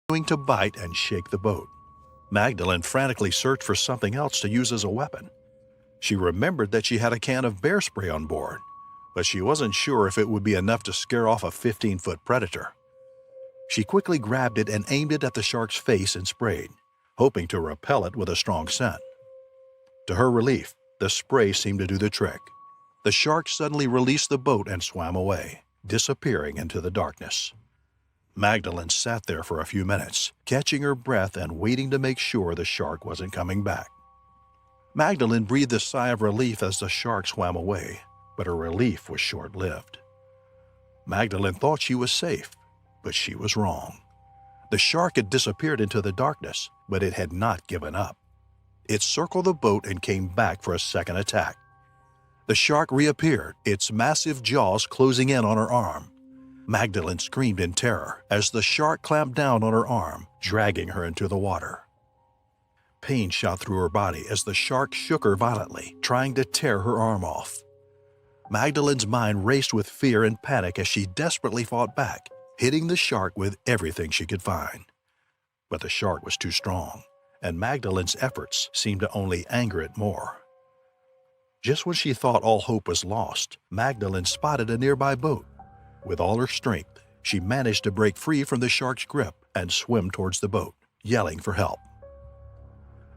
to bite and shake the boat. Magdalene frantically searched for something else to use as a weapon. She remembered that she had a can of bear spray on board, but she wasn't sure if it would be enough to scare off a 15-foot predator. She quickly grabbed it and aimed it at the shark's face and sprayed, hoping to repel it with a strong scent. To her relief, the spray seemed to do the trick. The shark suddenly released the boat and swam away, disappearing into the darkness. Magdalene sat there for a few minutes, catching her breath and waiting to make sure the shark wasn't coming back. Magdalene breathed a sigh of relief as the shark swam away, but her relief was short-lived. Magdalene thought she was safe, but she was wrong. The shark had disappeared into the darkness, but it had not given up. It circled the boat and came back for a second attack. The shark reappeared, its massive jaws closing in on her arm. Magdalene screamed in terror as the shark clamped down on her arm, dragging her into the water. Pain shot through her body as the shark shook her violently, trying to tear her arm off. Magdalene's mind raced with fear and panic as she desperately fought back, hitting the shark with everything she could find. But the shark was too strong, and Magdalene's efforts seemed to only anger it more. Just when she thought all hope was lost, Magdalene spotted a nearby boat. With all her strength, she managed to break free from the shark's grip and swim towards the boat, yelling for help.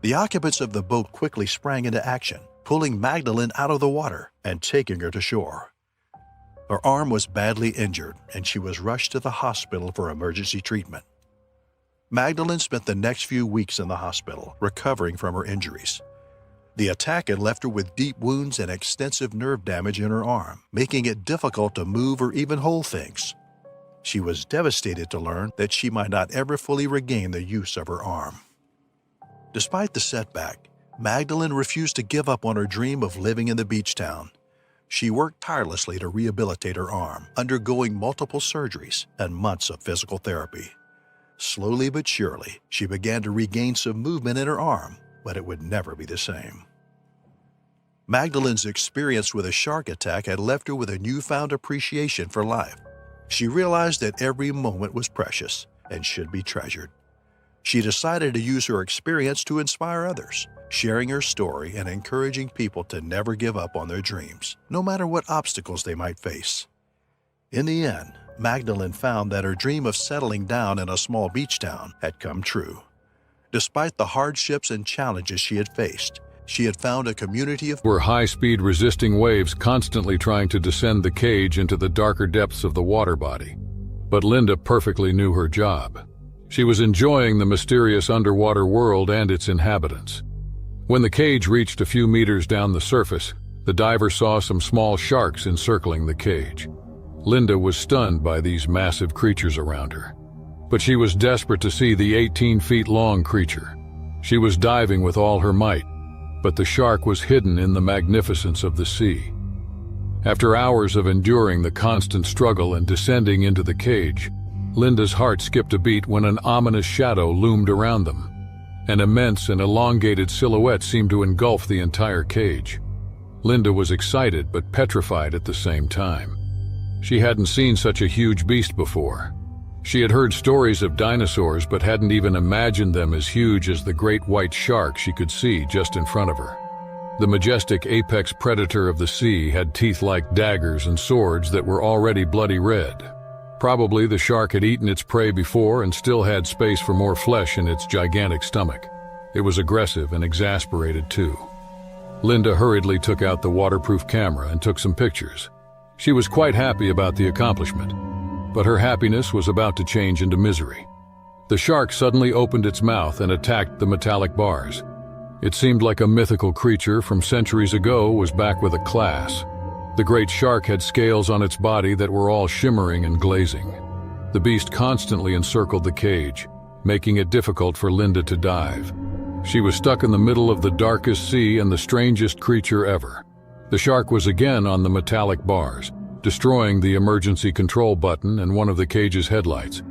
The occupants of the boat quickly sprang into action, pulling Magdalene out of the water and taking her to shore. Her arm was badly injured, and she was rushed to the hospital for emergency treatment. Magdalene spent the next few weeks in the hospital, recovering from her injuries. The attack had left her with deep wounds and extensive nerve damage in her arm, making it difficult to move or even hold things. She was devastated to learn that she might not ever fully regain the use of her arm. Despite the setback, Magdalene refused to give up on her dream of living in the beach town. She worked tirelessly to rehabilitate her arm, undergoing multiple surgeries and months of physical therapy. Slowly but surely, she began to regain some movement in her arm, but it would never be the same. Magdalene's experience with a shark attack had left her with a newfound appreciation for life. She realized that every moment was precious and should be treasured. She decided to use her experience to inspire others, sharing her story and encouraging people to never give up on their dreams, no matter what obstacles they might face. In the end, Magdalene found that her dream of settling down in a small beach town had come true. Despite the hardships and challenges she had faced, she had found a community of were high-speed resisting waves constantly trying to descend the cage into the darker depths of the water body. But Linda perfectly knew her job. She was enjoying the mysterious underwater world and its inhabitants. When the cage reached a few meters down the surface, the diver saw some small sharks encircling the cage. Linda was stunned by these massive creatures around her. But she was desperate to see the 18-feet-long creature. She was diving with all her might, but the shark was hidden in the magnificence of the sea. After hours of enduring the constant struggle and descending into the cage, Linda's heart skipped a beat when an ominous shadow loomed around them. An immense and elongated silhouette seemed to engulf the entire cage. Linda was excited but petrified at the same time. She hadn't seen such a huge beast before. She had heard stories of dinosaurs but hadn't even imagined them as huge as the great white shark she could see just in front of her. The majestic apex predator of the sea had teeth like daggers and swords that were already bloody red. Probably the shark had eaten its prey before and still had space for more flesh in its gigantic stomach. It was aggressive and exasperated too. Linda hurriedly took out the waterproof camera and took some pictures. She was quite happy about the accomplishment, but her happiness was about to change into misery. The shark suddenly opened its mouth and attacked the metallic bars. It seemed like a mythical creature from centuries ago was back with a class. The great shark had scales on its body that were all shimmering and glazing. The beast constantly encircled the cage, making it difficult for Linda to dive. She was stuck in the middle of the darkest sea and the strangest creature ever. The shark was again on the metallic bars, destroying the emergency control button and one of the cage's headlights.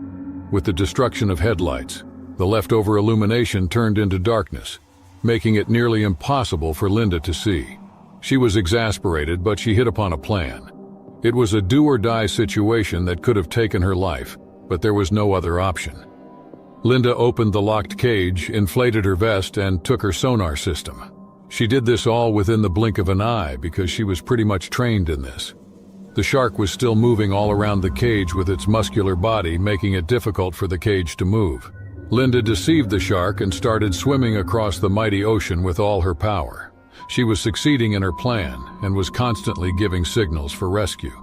With the destruction of headlights, the leftover illumination turned into darkness, making it nearly impossible for Linda to see. She was exasperated, but she hit upon a plan. It was a do-or-die situation that could have taken her life, but there was no other option. Linda opened the locked cage, inflated her vest, and took her sonar system. She did this all within the blink of an eye because she was pretty much trained in this. The shark was still moving all around the cage with its muscular body, making it difficult for the cage to move. Linda deceived the shark and started swimming across the mighty ocean with all her power. She was succeeding in her plan and was constantly giving signals for rescue.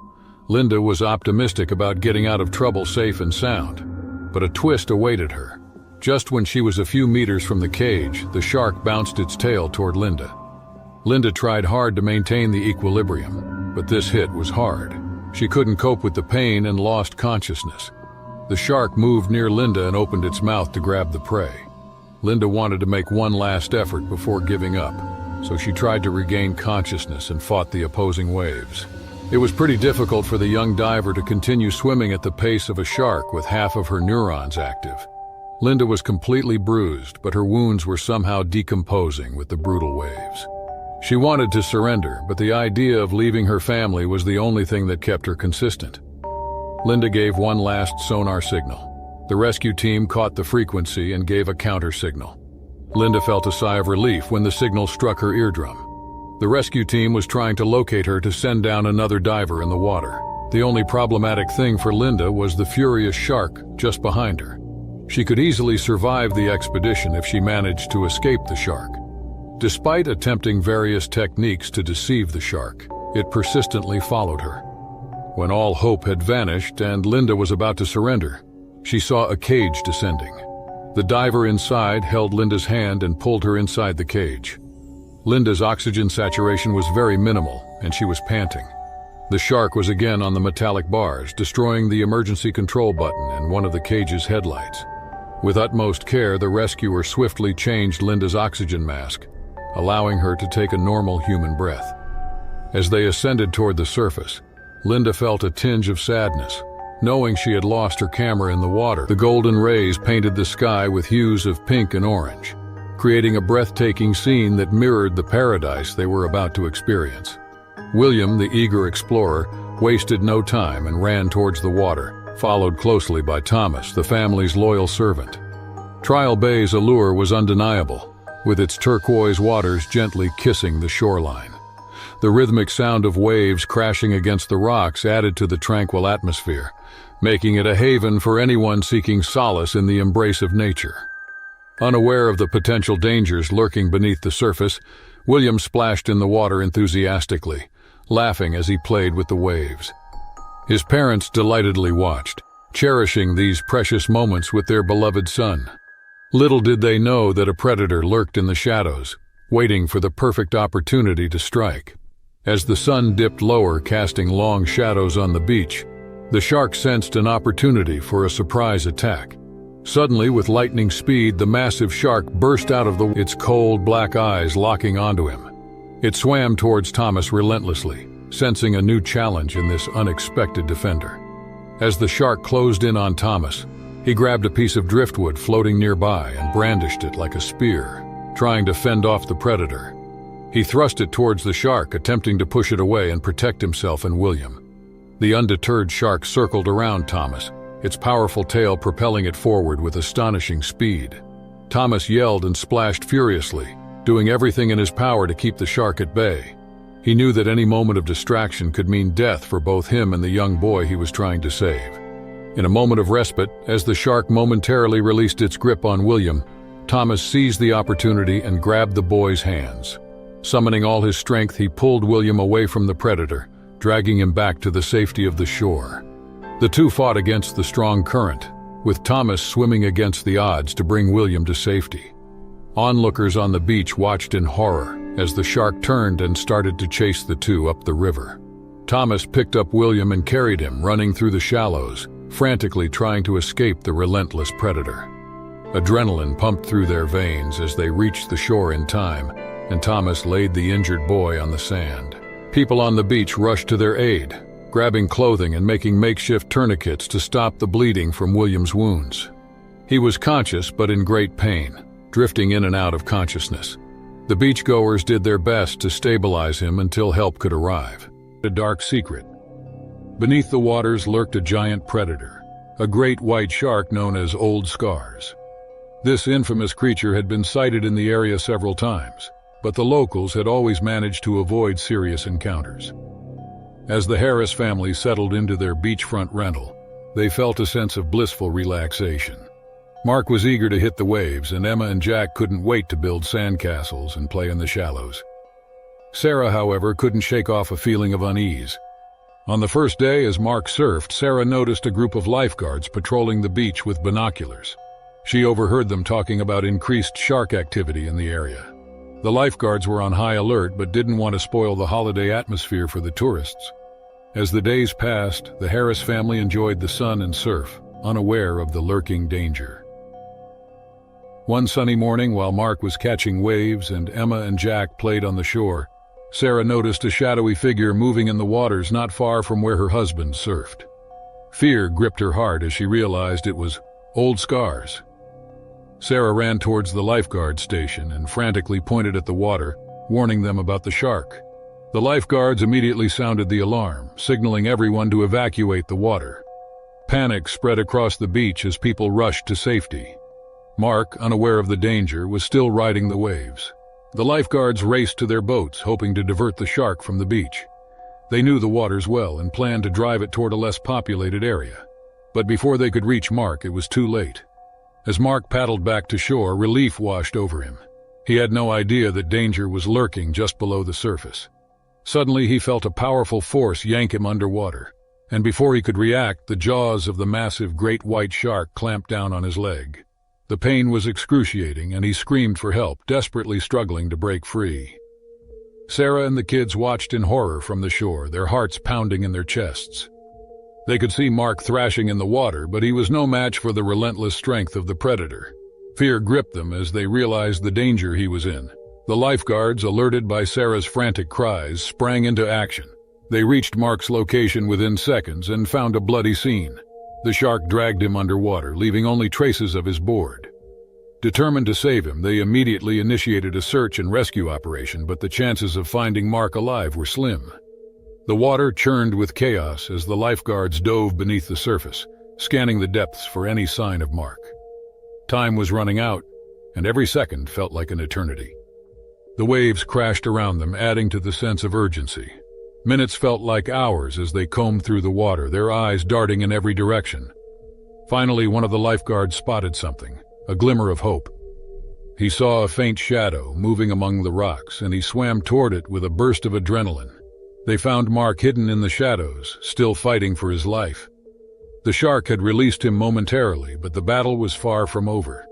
Linda was optimistic about getting out of trouble safe and sound, but a twist awaited her. Just when she was a few meters from the cage, the shark bounced its tail toward Linda. Linda tried hard to maintain the equilibrium, but this hit was hard. She couldn't cope with the pain and lost consciousness. The shark moved near Linda and opened its mouth to grab the prey. Linda wanted to make one last effort before giving up, so she tried to regain consciousness and fought the opposing waves. It was pretty difficult for the young diver to continue swimming at the pace of a shark with half of her neurons active. Linda was completely bruised, but her wounds were somehow decomposing with the brutal waves. She wanted to surrender, but the idea of leaving her family was the only thing that kept her consistent. Linda gave one last sonar signal. The rescue team caught the frequency and gave a counter signal. Linda felt a sigh of relief when the signal struck her eardrum. The rescue team was trying to locate her to send down another diver in the water. The only problematic thing for Linda was the furious shark just behind her. She could easily survive the expedition if she managed to escape the shark. Despite attempting various techniques to deceive the shark, it persistently followed her. When all hope had vanished and Linda was about to surrender, she saw a cage descending. The diver inside held Linda's hand and pulled her inside the cage. Linda's oxygen saturation was very minimal, and she was panting. The shark was again on the metallic bars, destroying the emergency control button and one of the cage's headlights. With utmost care, the rescuer swiftly changed Linda's oxygen mask, allowing her to take a normal human breath. As they ascended toward the surface, Linda felt a tinge of sadness. Knowing she had lost her camera in the water, the golden rays painted the sky with hues of pink and orange, creating a breathtaking scene that mirrored the paradise they were about to experience. William, the eager explorer, wasted no time and ran towards the water, followed closely by Thomas, the family's loyal servant. Trial Bay's allure was undeniable, with its turquoise waters gently kissing the shoreline. The rhythmic sound of waves crashing against the rocks added to the tranquil atmosphere, making it a haven for anyone seeking solace in the embrace of nature. Unaware of the potential dangers lurking beneath the surface, William splashed in the water enthusiastically, laughing as he played with the waves. His parents delightedly watched, cherishing these precious moments with their beloved son. Little did they know that a predator lurked in the shadows, waiting for the perfect opportunity to strike. As the sun dipped lower, casting long shadows on the beach, the shark sensed an opportunity for a surprise attack. Suddenly, with lightning speed, the massive shark burst out of its cold black eyes locking onto him. It swam towards Thomas relentlessly, sensing a new challenge in this unexpected defender. As the shark closed in on Thomas, he grabbed a piece of driftwood floating nearby and brandished it like a spear, trying to fend off the predator. He thrust it towards the shark, attempting to push it away and protect himself and William. The undeterred shark circled around Thomas, its powerful tail propelling it forward with astonishing speed. Thomas yelled and splashed furiously, doing everything in his power to keep the shark at bay. He knew that any moment of distraction could mean death for both him and the young boy he was trying to save. In a moment of respite, as the shark momentarily released its grip on William, Thomas seized the opportunity and grabbed the boy's hands. Summoning all his strength, he pulled William away from the predator, dragging him back to the safety of the shore. The two fought against the strong current, with Thomas swimming against the odds to bring William to safety. Onlookers on the beach watched in horror as the shark turned and started to chase the two up the river. Thomas picked up William and carried him, running through the shallows, frantically trying to escape the relentless predator. Adrenaline pumped through their veins as they reached the shore in time, and Thomas laid the injured boy on the sand. People on the beach rushed to their aid, grabbing clothing and making makeshift tourniquets to stop the bleeding from William's wounds. He was conscious but in great pain, drifting in and out of consciousness. The beachgoers did their best to stabilize him until help could arrive. A dark secret. Beneath the waters lurked a giant predator, a great white shark known as Old Scars. This infamous creature had been sighted in the area several times, but the locals had always managed to avoid serious encounters. As the Harris family settled into their beachfront rental, they felt a sense of blissful relaxation. Mark was eager to hit the waves, and Emma and Jack couldn't wait to build sandcastles and play in the shallows. Sarah, however, couldn't shake off a feeling of unease. On the first day, as Mark surfed, Sarah noticed a group of lifeguards patrolling the beach with binoculars. She overheard them talking about increased shark activity in the area. The lifeguards were on high alert but didn't want to spoil the holiday atmosphere for the tourists. As the days passed, the Harris family enjoyed the sun and surf, unaware of the lurking danger. One sunny morning, while Mark was catching waves and Emma and Jack played on the shore, Sarah noticed a shadowy figure moving in the waters not far from where her husband surfed. Fear gripped her heart as she realized it was Old Scars. Sarah ran towards the lifeguard station and frantically pointed at the water, warning them about the shark. The lifeguards immediately sounded the alarm, signaling everyone to evacuate the water. Panic spread across the beach as people rushed to safety. Mark, unaware of the danger, was still riding the waves. The lifeguards raced to their boats, hoping to divert the shark from the beach. They knew the waters well and planned to drive it toward a less populated area. But before they could reach Mark, it was too late. As Mark paddled back to shore, relief washed over him. He had no idea that danger was lurking just below the surface. Suddenly, he felt a powerful force yank him underwater, and before he could react, the jaws of the massive great white shark clamped down on his leg. The pain was excruciating, and he screamed for help, desperately struggling to break free. Sarah and the kids watched in horror from the shore, their hearts pounding in their chests. They could see Mark thrashing in the water, but he was no match for the relentless strength of the predator. Fear gripped them as they realized the danger he was in. The lifeguards, alerted by Sarah's frantic cries, sprang into action. They reached Mark's location within seconds and found a bloody scene. The shark dragged him underwater, leaving only traces of his board. Determined to save him, they immediately initiated a search and rescue operation, but the chances of finding Mark alive were slim. The water churned with chaos as the lifeguards dove beneath the surface, scanning the depths for any sign of Mark. Time was running out, and every second felt like an eternity. The waves crashed around them, adding to the sense of urgency. Minutes felt like hours as they combed through the water, their eyes darting in every direction. Finally, one of the lifeguards spotted something, a glimmer of hope. He saw a faint shadow moving among the rocks, and he swam toward it with a burst of adrenaline. They found Mark hidden in the shadows, still fighting for his life. The shark had released him momentarily, but the battle was far from over.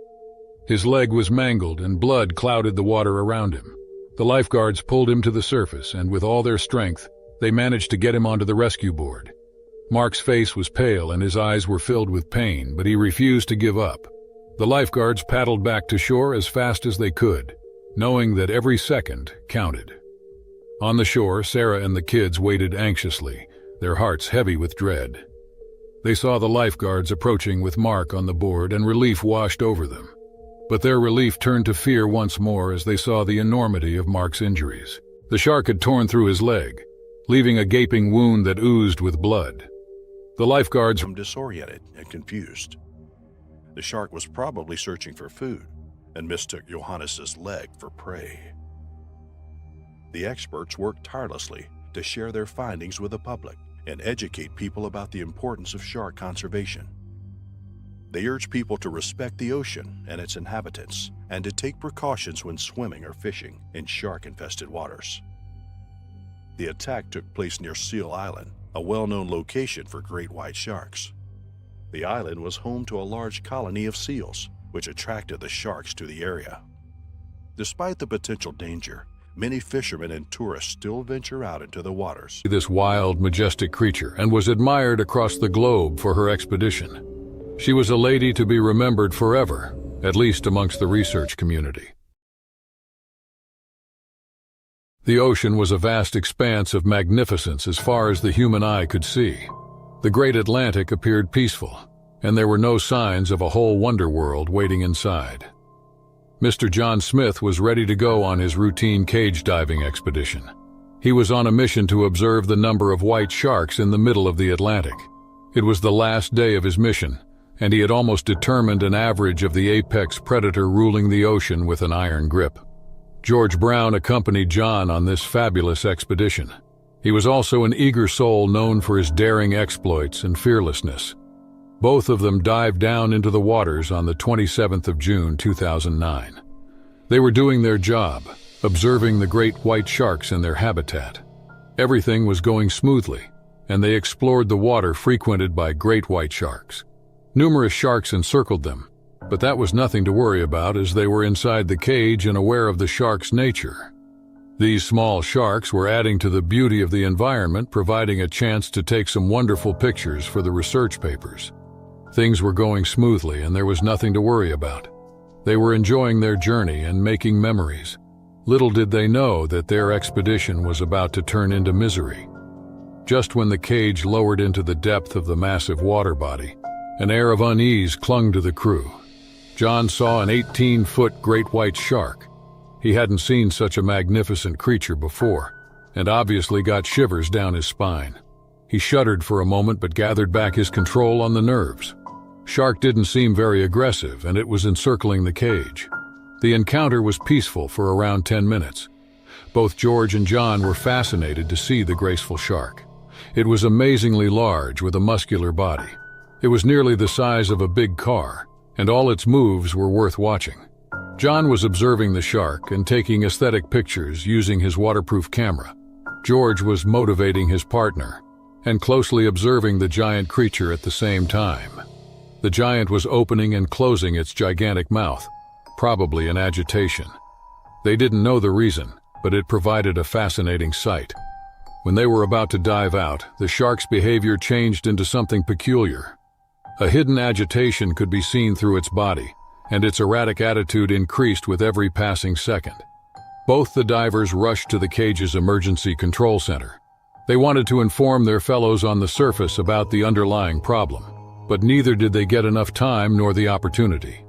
His leg was mangled, and blood clouded the water around him. The lifeguards pulled him to the surface, and with all their strength, they managed to get him onto the rescue board. Mark's face was pale and his eyes were filled with pain, but he refused to give up. The lifeguards paddled back to shore as fast as they could, knowing that every second counted. On the shore, Sarah and the kids waited anxiously, their hearts heavy with dread. They saw the lifeguards approaching with Mark on the board, and relief washed over them. But their relief turned to fear once more as they saw the enormity of Mark's injuries. The shark had torn through his leg, leaving a gaping wound that oozed with blood. The lifeguards were disoriented and confused. The shark was probably searching for food and mistook Johannes's leg for prey. The experts worked tirelessly to share their findings with the public and educate people about the importance of shark conservation. They urged people to respect the ocean and its inhabitants and to take precautions when swimming or fishing in shark-infested waters. The attack took place near Seal Island, a well-known location for great white sharks. The island was home to a large colony of seals, which attracted the sharks to the area. Despite the potential danger, many fishermen and tourists still venture out into the waters. This wild, majestic creature, and was admired across the globe for her expedition. She was a lady to be remembered forever, at least amongst the research community. The ocean was a vast expanse of magnificence as far as the human eye could see. The great Atlantic appeared peaceful, and there were no signs of a whole wonder world waiting inside. Mr. John Smith was ready to go on his routine cage diving expedition. He was on a mission to observe the number of white sharks in the middle of the Atlantic. It was the last day of his mission, and he had almost determined an average of the apex predator ruling the ocean with an iron grip. George Brown accompanied John on this fabulous expedition. He was also an eager soul known for his daring exploits and fearlessness. Both of them dived down into the waters on the 27th of June 2009. They were doing their job, observing the great white sharks in their habitat. Everything was going smoothly, and they explored the water frequented by great white sharks. Numerous sharks encircled them, but that was nothing to worry about as they were inside the cage and aware of the shark's nature. These small sharks were adding to the beauty of the environment, providing a chance to take some wonderful pictures for the research papers. Things were going smoothly and there was nothing to worry about. They were enjoying their journey and making memories. Little did they know that their expedition was about to turn into misery. Just when the cage lowered into the depth of the massive water body, an air of unease clung to the crew. John saw an 18-foot great white shark. He hadn't seen such a magnificent creature before, and obviously got shivers down his spine. He shuddered for a moment but gathered back his control on the nerves. Shark didn't seem very aggressive, and it was encircling the cage. The encounter was peaceful for around 10 minutes. Both George and John were fascinated to see the graceful shark. It was amazingly large with a muscular body. It was nearly the size of a big car, and all its moves were worth watching. John was observing the shark and taking aesthetic pictures using his waterproof camera. George was motivating his partner and closely observing the giant creature at the same time. The giant was opening and closing its gigantic mouth, probably in agitation. They didn't know the reason, but it provided a fascinating sight. When they were about to dive out, the shark's behavior changed into something peculiar. A hidden agitation could be seen through its body, and its erratic attitude increased with every passing second. Both the divers rushed to the cage's emergency control center. They wanted to inform their fellows on the surface about the underlying problem, but neither did they get enough time nor the opportunity.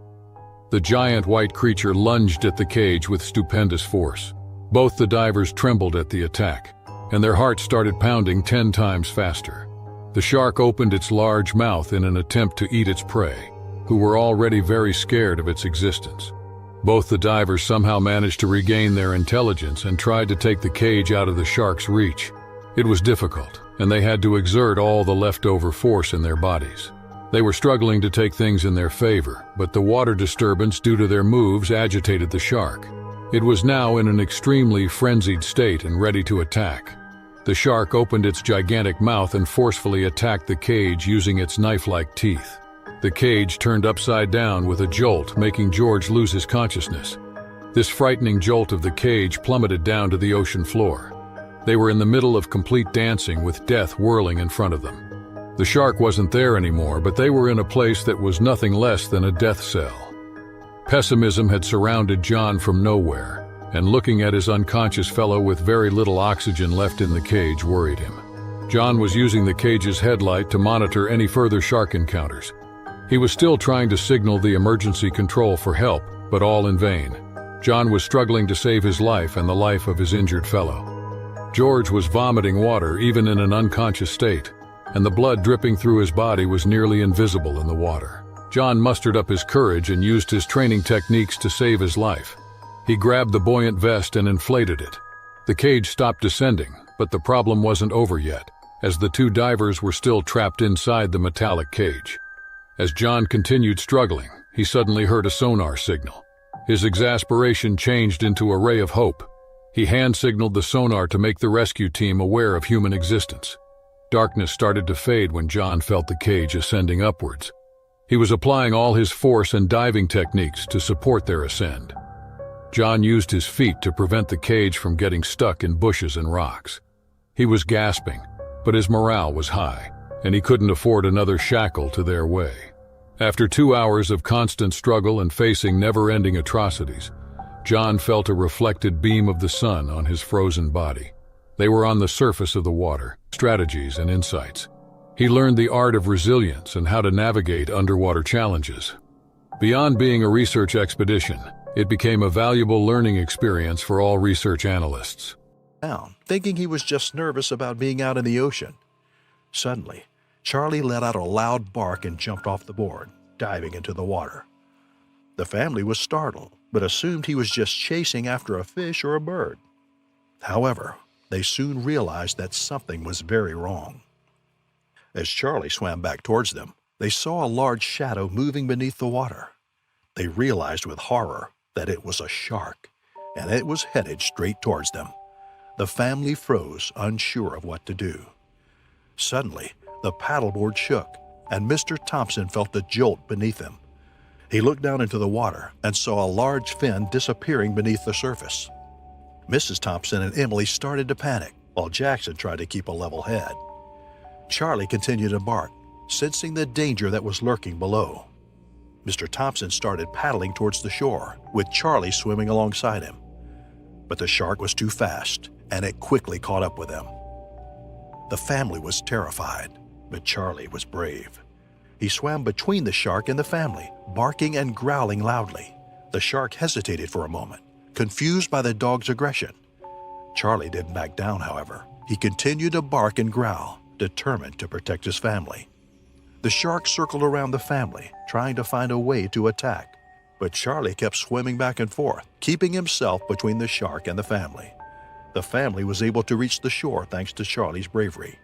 The giant white creature lunged at the cage with stupendous force. Both the divers trembled at the attack, and their hearts started pounding 10 times faster. The shark opened its large mouth in an attempt to eat its prey, who were already very scared of its existence. Both the divers somehow managed to regain their intelligence and tried to take the cage out of the shark's reach. It was difficult, and they had to exert all the leftover force in their bodies. They were struggling to take things in their favor, but the water disturbance due to their moves agitated the shark. It was now in an extremely frenzied state and ready to attack. The shark opened its gigantic mouth and forcefully attacked the cage using its knife-like teeth. The cage turned upside down with a jolt, making George lose his consciousness. This frightening jolt of the cage plummeted down to the ocean floor. They were in the middle of complete dancing with death whirling in front of them. The shark wasn't there anymore, but they were in a place that was nothing less than a death cell. Pessimism had surrounded John from nowhere, and looking at his unconscious fellow with very little oxygen left in the cage worried him. John was using the cage's headlight to monitor any further shark encounters. He was still trying to signal the emergency control for help, but all in vain. John was struggling to save his life and the life of his injured fellow. George was vomiting water even in an unconscious state, and the blood dripping through his body was nearly invisible in the water. John mustered up his courage and used his training techniques to save his life. He grabbed the buoyant vest and inflated it. The cage stopped descending, but the problem wasn't over yet, as the two divers were still trapped inside the metallic cage. As John continued struggling, he suddenly heard a sonar signal. His exasperation changed into a ray of hope. He hand-signaled the sonar to make the rescue team aware of human existence. Darkness started to fade when John felt the cage ascending upwards. He was applying all his force and diving techniques to support their ascent. John used his feet to prevent the cage from getting stuck in bushes and rocks. He was gasping, but his morale was high, and he couldn't afford another shackle to their way. After 2 hours of constant struggle and facing never-ending atrocities, John felt a reflected beam of the sun on his frozen body. They were on the surface of the water, strategies and insights. He learned the art of resilience and how to navigate underwater challenges. Beyond being a research expedition, it became a valuable learning experience for all research analysts. Down, thinking he was just nervous about being out in the ocean. Suddenly, Charlie let out a loud bark and jumped off the board. diving into the water. The family was startled, but assumed he was just chasing after a fish or a bird. However, they soon realized that something was very wrong. As Charlie swam back towards them, they saw a large shadow moving beneath the water. They realized with horror that it was a shark, and it was headed straight towards them. The family froze, unsure of what to do. Suddenly, the paddleboard shook, and Mr. Thompson felt a jolt beneath him. He looked down into the water and saw a large fin disappearing beneath the surface. Mrs. Thompson and Emily started to panic, while Jackson tried to keep a level head. Charlie continued to bark, sensing the danger that was lurking below. Mr. Thompson started paddling towards the shore, with Charlie swimming alongside him. But the shark was too fast, and it quickly caught up with them. The family was terrified, but Charlie was brave. He swam between the shark and the family, barking and growling loudly. The shark hesitated for a moment, confused by the dog's aggression. Charlie didn't back down, however. He continued to bark and growl, determined to protect his family. The shark circled around the family, trying to find a way to attack, but Charlie kept swimming back and forth, keeping himself between the shark and the family. The family was able to reach the shore thanks to Charlie's bravery.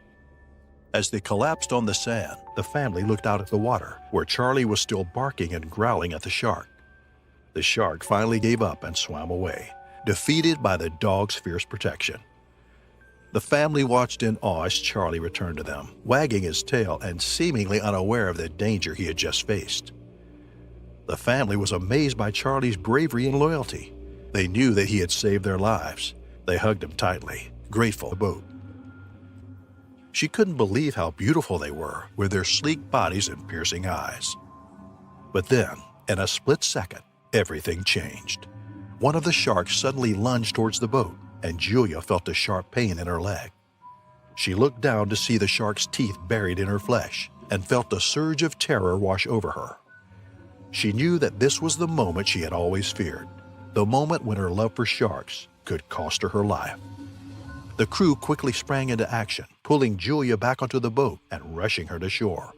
As they collapsed on the sand, the family looked out at the water, where Charlie was still barking and growling at the shark. The shark finally gave up and swam away, defeated by the dog's fierce protection. The family watched in awe as Charlie returned to them, wagging his tail and seemingly unaware of the danger he had just faced. The family was amazed by Charlie's bravery and loyalty. They knew that he had saved their lives. They hugged him tightly, grateful for the boat. She couldn't believe how beautiful they were, with their sleek bodies and piercing eyes. But then, in a split second, everything changed. One of the sharks suddenly lunged towards the boat, and Julia felt a sharp pain in her leg. She looked down to see the shark's teeth buried in her flesh and felt a surge of terror wash over her. She knew that this was the moment she had always feared, the moment when her love for sharks could cost her her life. The crew quickly sprang into action, pulling Julia back onto the boat and rushing her to shore.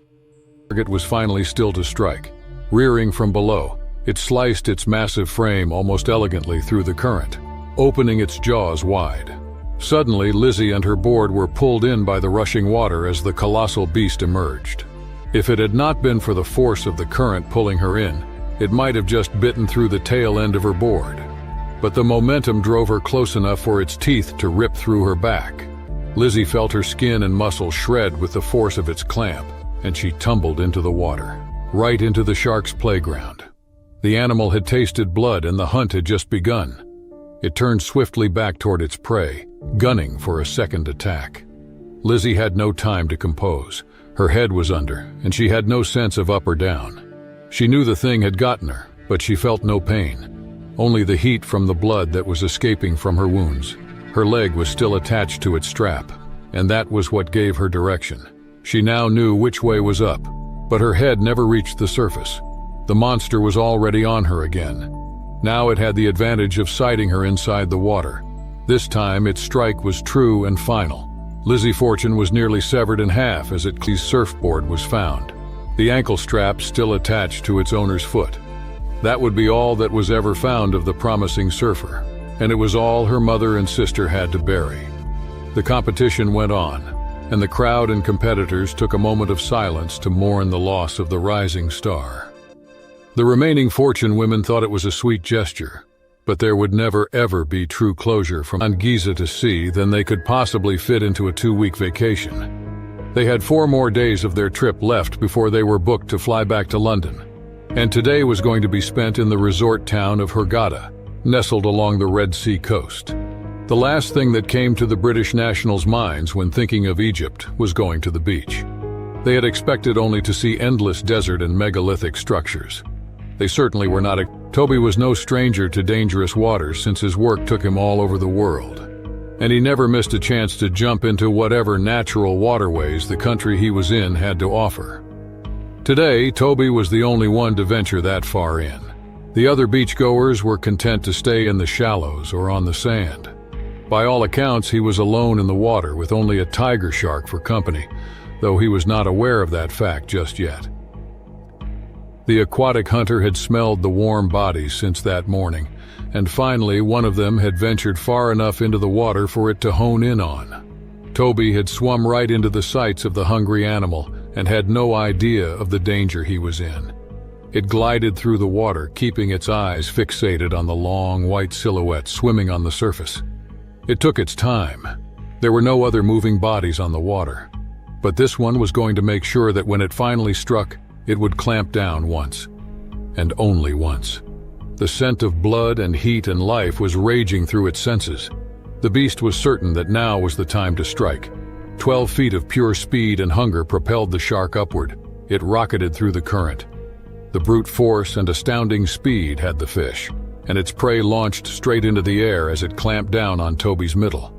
The target was finally still to strike. Rearing from below, it sliced its massive frame almost elegantly through the current, opening its jaws wide. Suddenly, Lizzie and her board were pulled in by the rushing water as the colossal beast emerged. If it had not been for the force of the current pulling her in, it might have just bitten through the tail end of her board. But the momentum drove her close enough for its teeth to rip through her back. Lizzie felt her skin and muscles shred with the force of its clamp, and she tumbled into the water, right into the shark's playground. The animal had tasted blood and the hunt had just begun. It turned swiftly back toward its prey, gunning for a second attack. Lizzie had no time to compose. Her head was under, and she had no sense of up or down. She knew the thing had gotten her, but she felt no pain, only the heat from the blood that was escaping from her wounds. Her leg was still attached to its strap, and that was what gave her direction. She now knew which way was up, but her head never reached the surface. The monster was already on her again. Now it had the advantage of sighting her inside the water. This time its strike was true and final. Lizzie Fortune was nearly severed in half as its surfboard was found, the ankle strap still attached to its owner's foot. That would be all that was ever found of the promising surfer, and it was all her mother and sister had to bury. The competition went on, and the crowd and competitors took a moment of silence to mourn the loss of the rising star. The remaining Fortune women thought it was a sweet gesture, but there would never ever be true closure from Giza to sea than they could possibly fit into a 2-week vacation. They had 4 more days of their trip left before they were booked to fly back to London, and today was going to be spent in the resort town of Hurghada, nestled along the Red Sea coast. The last thing that came to the British nationals' minds when thinking of Egypt was going to the beach. They had expected only to see endless desert and megalithic structures. They certainly were not. Toby was no stranger to dangerous waters since his work took him all over the world, and he never missed a chance to jump into whatever natural waterways the country he was in had to offer. Today, Toby was the only one to venture that far in. The other beachgoers were content to stay in the shallows or on the sand. By all accounts, he was alone in the water with only a tiger shark for company, though he was not aware of that fact just yet. The aquatic hunter had smelled the warm bodies since that morning, and finally one of them had ventured far enough into the water for it to hone in on. Toby had swum right into the sights of the hungry animal and had no idea of the danger he was in. It glided through the water, keeping its eyes fixated on the long white silhouette swimming on the surface. It took its time. There were no other moving bodies on the water, but this one was going to make sure that when it finally struck, it would clamp down once, and only once. The scent of blood and heat and life was raging through its senses. The beast was certain that now was the time to strike. 12 feet of pure speed and hunger propelled the shark upward. It rocketed through the current. The brute force and astounding speed had the fish, and its prey launched straight into the air as it clamped down on Toby's middle.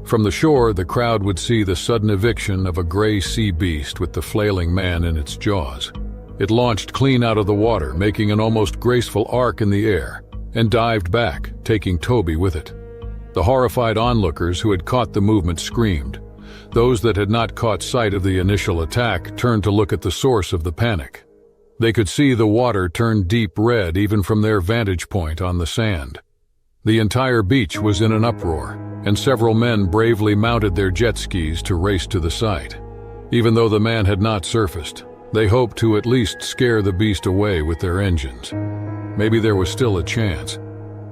From the shore, the crowd would see the sudden eviction of a gray sea beast with the flailing man in its jaws. It launched clean out of the water, making an almost graceful arc in the air, and dived back, taking Toby with it. The horrified onlookers who had caught the movement screamed. Those that had not caught sight of the initial attack turned to look at the source of the panic. They could see the water turn deep red even from their vantage point on the sand. The entire beach was in an uproar, and several men bravely mounted their jet skis to race to the site. Even though the man had not surfaced, they hoped to at least scare the beast away with their engines. Maybe there was still a chance,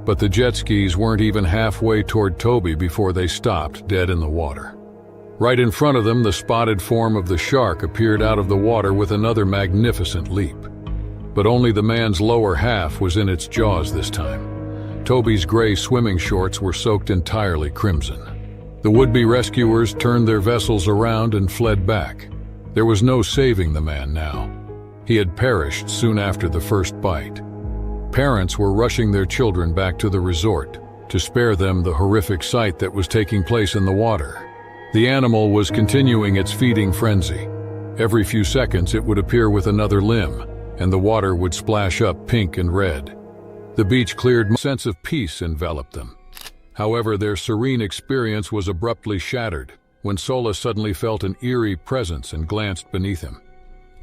but the jet skis weren't even halfway toward Toby before they stopped dead in the water. Right in front of them, the spotted form of the shark appeared out of the water with another magnificent leap. But only the man's lower half was in its jaws this time. Toby's gray swimming shorts were soaked entirely crimson. The would-be rescuers turned their vessels around and fled back. There was no saving the man now. He had perished soon after the first bite. Parents were rushing their children back to the resort to spare them the horrific sight that was taking place in the water. The animal was continuing its feeding frenzy. Every few seconds it would appear with another limb, and the water would splash up pink and red. The beach cleared, a sense of peace enveloped them. However, their serene experience was abruptly shattered when Sola suddenly felt an eerie presence and glanced beneath him.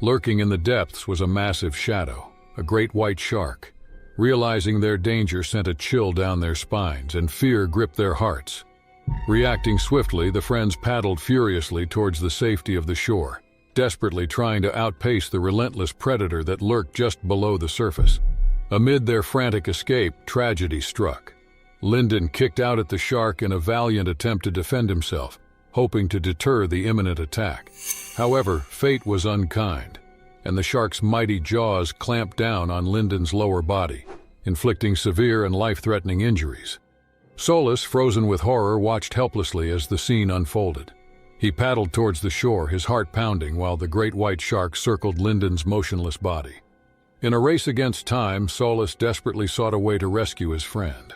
Lurking in the depths was a massive shadow, a great white shark. Realizing their danger sent a chill down their spines, and fear gripped their hearts. Reacting swiftly, the friends paddled furiously towards the safety of the shore, desperately trying to outpace the relentless predator that lurked just below the surface. Amid their frantic escape, tragedy struck. Lyndon kicked out at the shark in a valiant attempt to defend himself, hoping to deter the imminent attack. However, fate was unkind, and the shark's mighty jaws clamped down on Lyndon's lower body, inflicting severe and life-threatening injuries. Solus, frozen with horror, watched helplessly as the scene unfolded. He paddled towards the shore, his heart pounding, while the great white shark circled Lyndon's motionless body. In a race against time, Solus desperately sought a way to rescue his friend.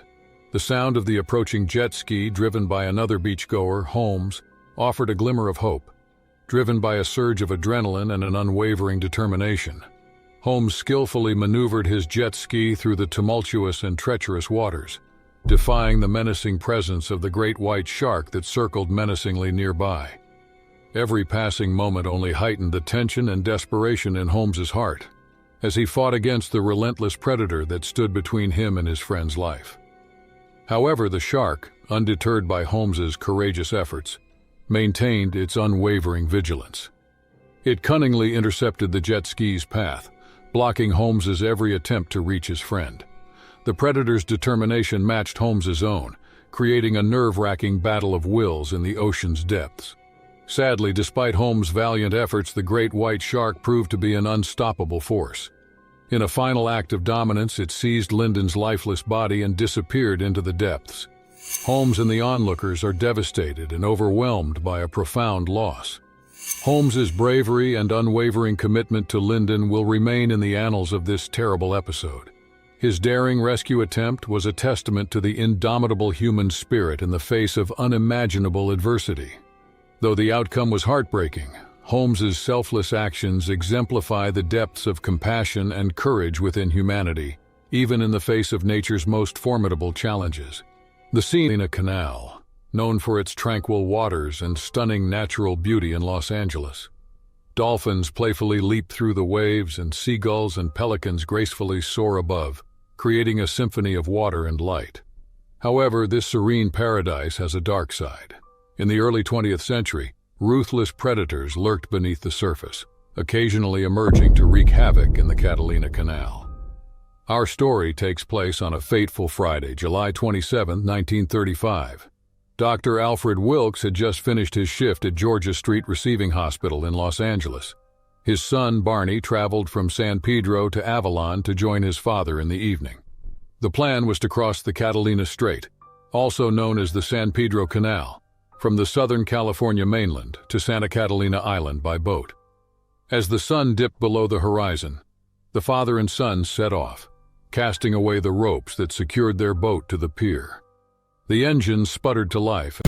The sound of the approaching jet ski, driven by another beachgoer, Holmes, offered a glimmer of hope. Driven by a surge of adrenaline and an unwavering determination, Holmes skillfully maneuvered his jet ski through the tumultuous and treacherous waters, defying the menacing presence of the great white shark that circled menacingly nearby. Every passing moment only heightened the tension and desperation in Holmes's heart, as he fought against the relentless predator that stood between him and his friend's life. However, the shark, undeterred by Holmes's courageous efforts, maintained its unwavering vigilance. It cunningly intercepted the jet ski's path, blocking Holmes's every attempt to reach his friend. The predator's determination matched Holmes's own, creating a nerve-wracking battle of wills in the ocean's depths. Sadly, despite Holmes' valiant efforts, the great white shark proved to be an unstoppable force. In a final act of dominance, it seized Lyndon's lifeless body and disappeared into the depths. Holmes and the onlookers are devastated and overwhelmed by a profound loss. Holmes's bravery and unwavering commitment to Lyndon will remain in the annals of this terrible episode. His daring rescue attempt was a testament to the indomitable human spirit in the face of unimaginable adversity. Though the outcome was heartbreaking, Holmes's selfless actions exemplify the depths of compassion and courage within humanity, even in the face of nature's most formidable challenges. The scene in a canal, known for its tranquil waters and stunning natural beauty in Los Angeles. Dolphins playfully leap through the waves, and seagulls and pelicans gracefully soar above, creating a symphony of water and light. However, this serene paradise has a dark side. In the early 20th century, ruthless predators lurked beneath the surface, occasionally emerging to wreak havoc in the Catalina Canal. Our story takes place on a fateful Friday, July 27, 1935. Dr. Alfred Wilkes had just finished his shift at Georgia Street Receiving Hospital in Los Angeles. His son, Barney, traveled from San Pedro to Avalon to join his father in the evening. The plan was to cross the Catalina Strait, also known as the San Pedro Canal, from the Southern California mainland to Santa Catalina Island by boat. As the sun dipped below the horizon, the father and son set off, casting away the ropes that secured their boat to the pier. The engines sputtered to life.